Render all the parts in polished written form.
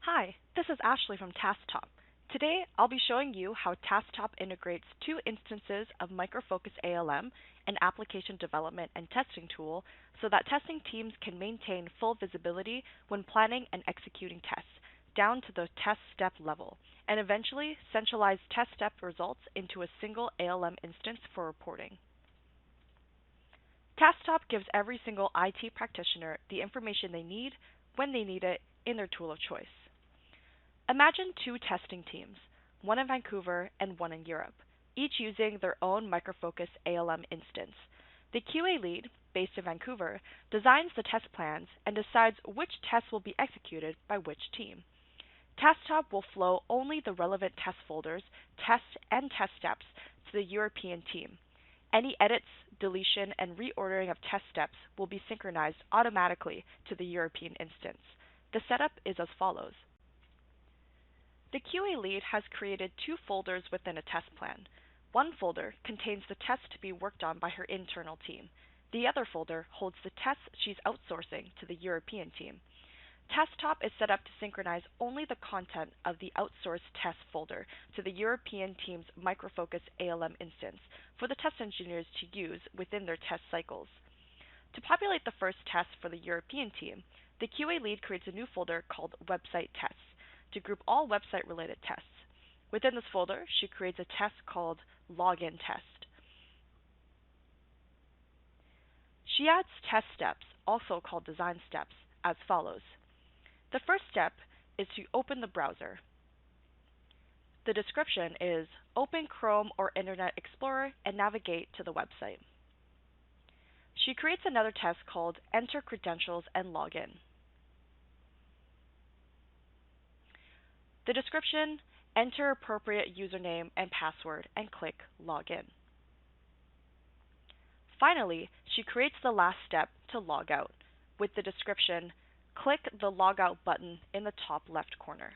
Hi, this is Ashley from Tasktop. Today, I'll be showing you how Tasktop integrates two instances of Micro Focus ALM, an application development and testing tool, so that testing teams can maintain full visibility when planning and executing tests, down to the test step level, and eventually centralize test step results into a single ALM instance for reporting. Tasktop gives every single IT practitioner the information they need, when they need it, in their tool of choice. Imagine two testing teams, one in Vancouver and one in Europe, each using their own Micro Focus ALM instance. The QA lead, based in Vancouver, designs the test plans and decides which tests will be executed by which team. Tasktop will flow only the relevant test folders, tests, and test steps to the European team. Any edits, deletion, and reordering of test steps will be synchronized automatically to the European instance. The setup is as follows. The QA lead has created two folders within a test plan. One folder contains the tests to be worked on by her internal team. The other folder holds the tests she's outsourcing to the European team. Tasktop is set up to synchronize only the content of the outsourced test folder to the European team's Micro Focus ALM instance for the test engineers to use within their test cycles. To populate the first test for the European team, the QA lead creates a new folder called Website Tests to group all website-related tests. Within this folder, she creates a test called Login Test. She adds test steps, also called design steps, as follows. The first step is to open the browser. The description is open Chrome or Internet Explorer and navigate to the website. She creates another test called Enter Credentials and Login. The description, enter appropriate username and password and click Login. Finally, she creates the last step to log out with the description, click the Logout button in the top left corner.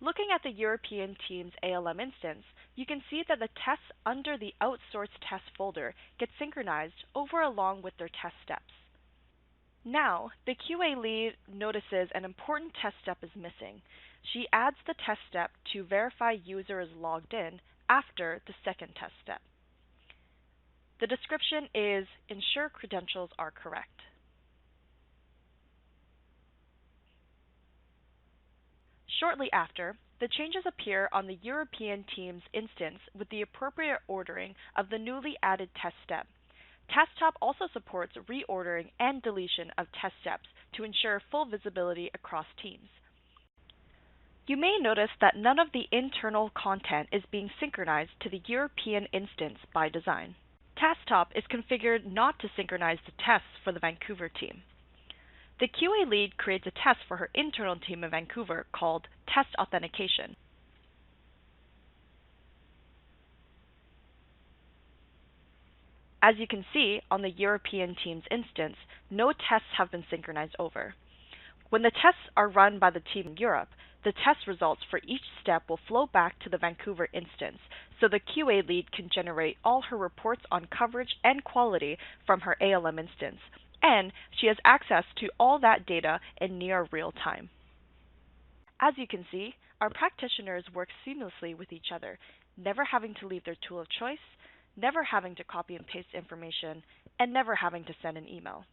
Looking at the European team's ALM instance, you can see that the tests under the outsourced test folder get synchronized over along with their test steps. Now, the QA lead notices an important test step is missing. She adds the test step to verify user is logged in after the second test step. The description is ensure credentials are correct. Shortly after, the changes appear on the European team's instance with the appropriate ordering of the newly added test step. Tasktop also supports reordering and deletion of test steps to ensure full visibility across teams. You may notice that none of the internal content is being synchronized to the European instance by design. Tasktop is configured not to synchronize the tests for the Vancouver team. The QA lead creates a test for her internal team in Vancouver called Test Authentication. As you can see on the European team's instance, no tests have been synchronized over. When the tests are run by the team in Europe, the test results for each step will flow back to the Vancouver instance, so the QA lead can generate all her reports on coverage and quality from her ALM instance, and she has access to all that data in near real time. As you can see, our practitioners work seamlessly with each other, never having to leave their tool of choice, never having to copy and paste information, and never having to send an email.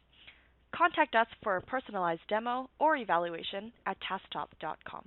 Contact us for a personalized demo or evaluation at tasktop.com.